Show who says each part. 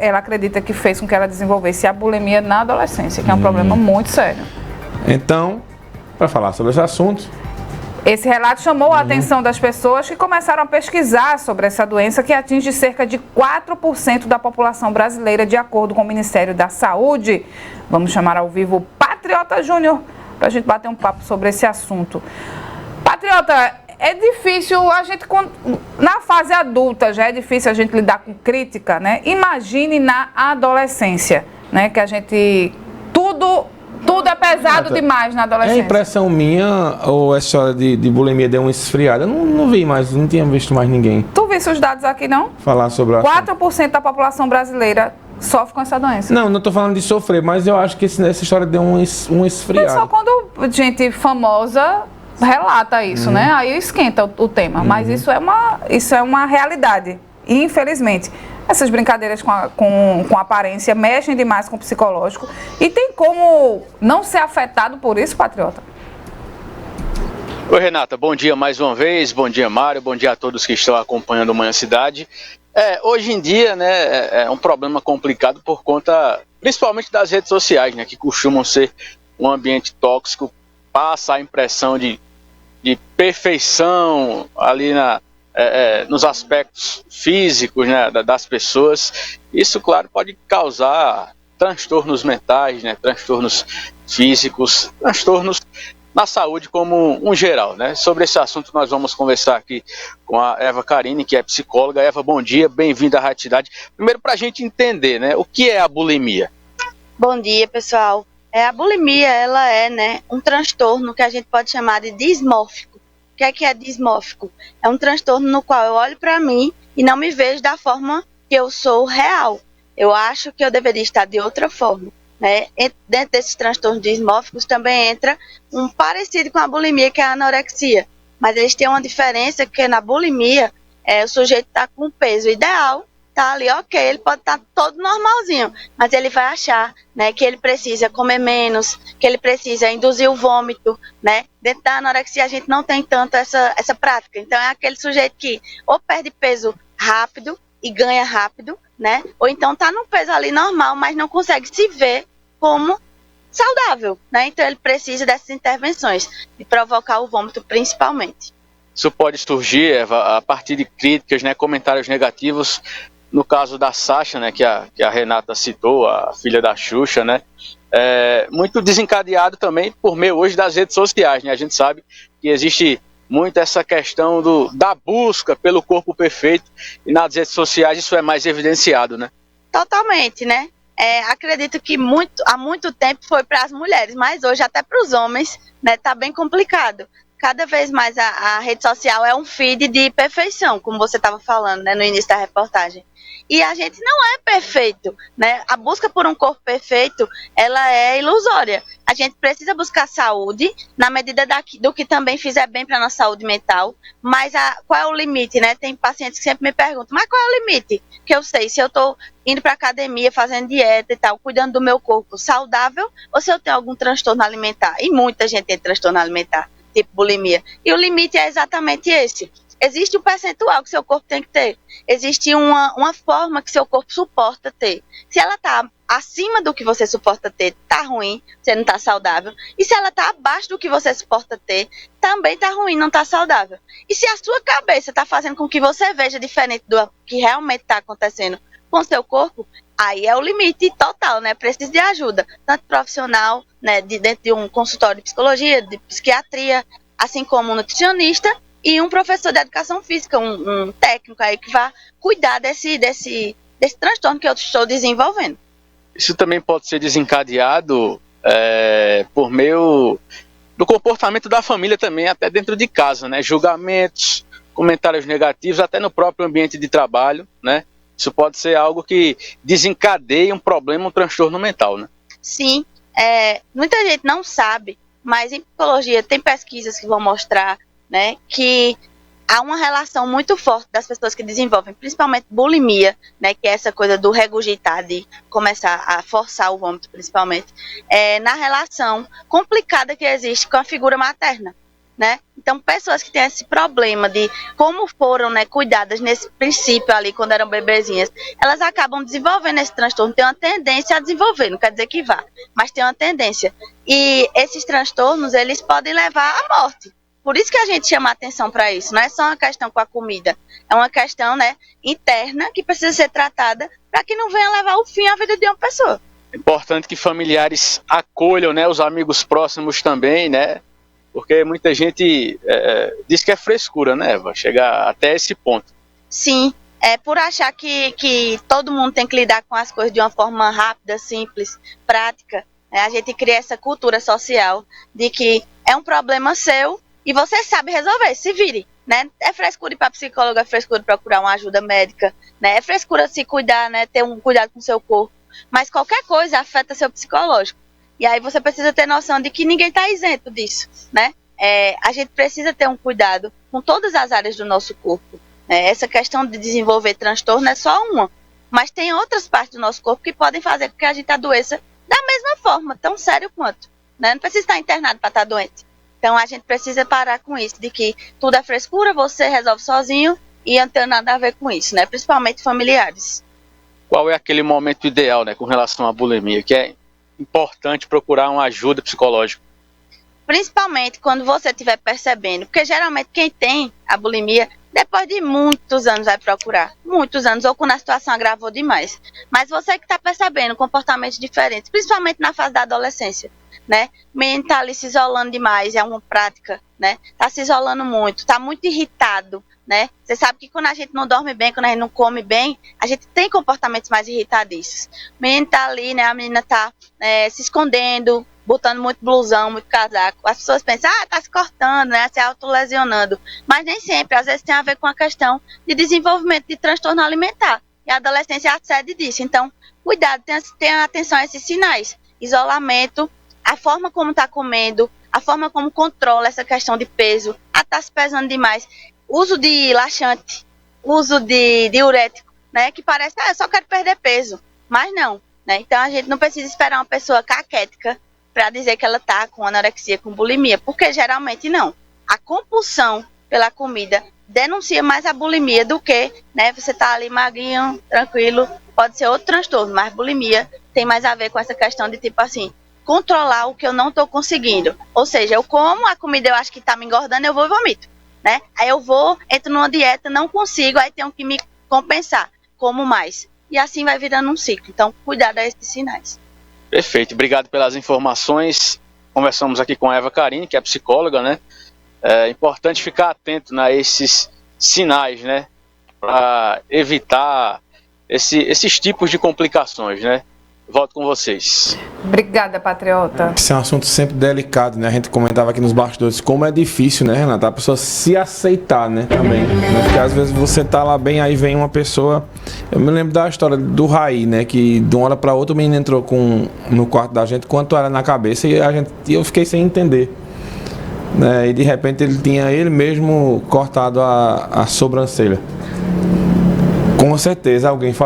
Speaker 1: ela acredita que fez com que ela desenvolvesse a bulimia na adolescência, que é um problema muito sério.
Speaker 2: Então, para falar sobre esse assunto...
Speaker 1: Esse relato chamou a atenção das pessoas que começaram a pesquisar sobre essa doença que atinge cerca de 4% da população brasileira, de acordo com o Ministério da Saúde. Vamos chamar ao vivo o Patriota Júnior para a gente bater um papo sobre esse assunto. Patriota, é difícil a gente, na fase adulta já é difícil a gente lidar com crítica, né? Imagine na adolescência, né? Que a gente, tudo é pesado demais na adolescência.
Speaker 2: É impressão minha ou essa história de bulimia deu uma esfriada? Eu não vi mais, não tinha visto mais ninguém.
Speaker 1: Tu visse os dados aqui, não?
Speaker 2: Falar sobre
Speaker 1: 4% da população brasileira sofre com essa doença.
Speaker 2: Não estou falando de sofrer, mas eu acho que essa história deu um esfriado.
Speaker 1: Só quando gente famosa relata isso, né? Aí esquenta o tema. Mas isso é uma realidade. E, infelizmente, essas brincadeiras com aparência mexem demais com o psicológico. E tem como não ser afetado por isso, Patriota?
Speaker 3: Oi, Renata. Bom dia mais uma vez. Bom dia, Mário. Bom dia a todos que estão acompanhando o Manhã Cidade. Hoje em dia, né, é um problema complicado por conta, principalmente das redes sociais, né, que costumam ser um ambiente tóxico, passa a impressão de perfeição ali nos aspectos físicos, né, das pessoas. Isso, claro, pode causar transtornos mentais, né, transtornos físicos, transtornos na saúde como um geral, né? Sobre esse assunto nós vamos conversar aqui com a Eva Carini, que é psicóloga. Eva, bom dia, bem-vinda à Rádio Cidade. Primeiro, para a gente entender, né, o que é a bulimia?
Speaker 4: Bom dia, pessoal. A bulimia, ela é, né, um transtorno que a gente pode chamar de dismórfico. O que é dismórfico? É um transtorno no qual eu olho para mim e não me vejo da forma que eu sou real. Eu acho que eu deveria estar de outra forma, né? Dentro desses transtornos dismórficos também entra um parecido com a bulimia, que é a anorexia. Mas eles têm uma diferença, que na bulimia, o sujeito está com o peso ideal, tá ali, ok, ele pode estar todo normalzinho, mas ele vai achar, né, que ele precisa comer menos, que ele precisa induzir o vômito, né? Dentro da anorexia a gente não tem tanto essa prática. Então é aquele sujeito que ou perde peso rápido e ganha rápido, né? Ou então tá num peso ali normal, mas não consegue se ver como saudável, né? Então ele precisa dessas intervenções, de provocar o vômito principalmente.
Speaker 3: Isso pode surgir, Eva, a partir de críticas, né, comentários negativos. No caso da Sasha, né, que a Renata citou, a filha da Xuxa, né, muito desencadeado também por meio hoje das redes sociais, né? A gente sabe que existe muito essa questão da busca pelo corpo perfeito, e nas redes sociais isso é mais evidenciado, né?
Speaker 4: Totalmente, né? Acredito que há muito tempo foi para as mulheres, mas hoje até para os homens, né, tá bem complicado. Cada vez mais a rede social é um feed de perfeição, como você estava falando, né, no início da reportagem. E a gente não é perfeito, né? A busca por um corpo perfeito, ela é ilusória. A gente precisa buscar saúde na medida do que também fizer bem para a nossa saúde mental. Mas qual é o limite, né? Tem pacientes que sempre me perguntam, mas qual é o limite? Que eu sei, se eu estou indo para academia, fazendo dieta e tal, cuidando do meu corpo saudável, ou se eu tenho algum transtorno alimentar. E muita gente tem transtorno alimentar, tipo bulimia. E o limite é exatamente esse. Existe um percentual que seu corpo tem que ter. Existe uma forma que seu corpo suporta ter. Se ela está acima do que você suporta ter, tá ruim, você não está saudável. E se ela está abaixo do que você suporta ter, também tá ruim, não está saudável. E se a sua cabeça está fazendo com que você veja diferente do que realmente está acontecendo com o seu corpo, aí é o limite total, né? Precisa de ajuda, tanto profissional, né, dentro de um consultório de psicologia, de psiquiatria, assim como um nutricionista, e um professor de educação física, um técnico aí que vai cuidar desse transtorno que eu estou desenvolvendo.
Speaker 3: Isso também pode ser desencadeado por meio do comportamento da família também, até dentro de casa, né? Julgamentos, comentários negativos, até no próprio ambiente de trabalho, né? Isso pode ser algo que desencadeia um problema, um transtorno mental, né?
Speaker 4: Sim, muita gente não sabe, mas em psicologia tem pesquisas que vão mostrar, né, que há uma relação muito forte das pessoas que desenvolvem, principalmente bulimia, né, que é essa coisa do regurgitar, de começar a forçar o vômito, principalmente, na relação complicada que existe com a figura materna, né? Então, pessoas que têm esse problema de como foram, né, cuidadas nesse princípio ali, quando eram bebezinhas, elas acabam desenvolvendo esse transtorno, tem uma tendência a desenvolver, não quer dizer que vá, mas tem uma tendência. E esses transtornos, eles podem levar à morte. Por isso que a gente chama a atenção para isso. Não é só uma questão com a comida, é uma questão, né, interna que precisa ser tratada para que não venha levar o fim à vida de uma pessoa.
Speaker 3: Importante que familiares acolham, né, os amigos próximos também, né? Porque muita gente diz que é frescura, né, Eva? Chegar até esse ponto.
Speaker 4: Sim, por achar que todo mundo tem que lidar com as coisas de uma forma rápida, simples, prática. A gente cria essa cultura social de que é um problema seu e você sabe resolver, se vire. Né? É frescura ir para psicóloga, é frescura procurar uma ajuda médica, né? É frescura se cuidar, né? Ter um cuidado com o seu corpo. Mas qualquer coisa afeta seu psicológico. E aí você precisa ter noção de que ninguém está isento disso, né? A gente precisa ter um cuidado com todas as áreas do nosso corpo. Essa questão de desenvolver transtorno é só uma. Mas tem outras partes do nosso corpo que podem fazer com que a gente adoeça da mesma forma, tão sério quanto. Né? Não precisa estar internado para estar doente. Então a gente precisa parar com isso, de que tudo é frescura, você resolve sozinho e não tem nada a ver com isso, né? Principalmente familiares.
Speaker 3: Qual é aquele momento ideal, né, com relação à bulimia, que é importante procurar uma ajuda psicológica?
Speaker 4: Principalmente quando você estiver percebendo, porque geralmente quem tem a bulimia, depois de muitos anos vai procurar, muitos anos, ou quando a situação agravou demais. Mas você que está percebendo comportamentos diferentes, principalmente na fase da adolescência, né? O menino está ali se isolando demais, é uma prática, né? Está se isolando muito, está muito irritado, né? Você sabe que quando a gente não dorme bem, quando a gente não come bem, a gente tem comportamentos mais irritadiços. O menino está ali, né? A menina está se escondendo, botando muito blusão, muito casaco. As pessoas pensam, tá se cortando, né? Se autolesionando. Mas nem sempre, às vezes tem a ver com a questão de desenvolvimento de transtorno alimentar. E a adolescência é a sede disso. Então, cuidado, tenha atenção a esses sinais. Isolamento, a forma como está comendo, a forma como controla essa questão de peso, está se pesando demais. Uso de laxante, uso de diurético, né? Que parece, eu só quero perder peso. Mas não, né? Então, a gente não precisa esperar uma pessoa caquética para dizer que ela está com anorexia, com bulimia, porque geralmente não. A compulsão pela comida denuncia mais a bulimia do que, né, você está ali magrinho, tranquilo, pode ser outro transtorno, mas bulimia tem mais a ver com essa questão de tipo assim, controlar o que eu não estou conseguindo. Ou seja, eu como a comida, eu acho que está me engordando, eu vou e vomito, né? Aí eu entro numa dieta, não consigo, aí tenho que me compensar, como mais. E assim vai virando um ciclo. Então, cuidado a esses sinais.
Speaker 3: Perfeito, obrigado pelas informações. Conversamos aqui com a Eva Carini, que é psicóloga, né? É importante ficar atento a esses sinais, né? Para evitar esses tipos de complicações, né? Volto com vocês.
Speaker 1: Obrigada, Patriota.
Speaker 2: Esse é um assunto sempre delicado, né? A gente comentava aqui nos bastidores como é difícil, né, Renata? A pessoa se aceitar, né, também. Né? Porque às vezes você tá lá bem, aí vem uma pessoa... Eu me lembro da história do Raí, né? Que de uma hora pra outra o menino entrou no quarto da gente com a toalha na cabeça e eu fiquei sem entender. Né? E de repente ele mesmo cortado a sobrancelha. Com certeza alguém falou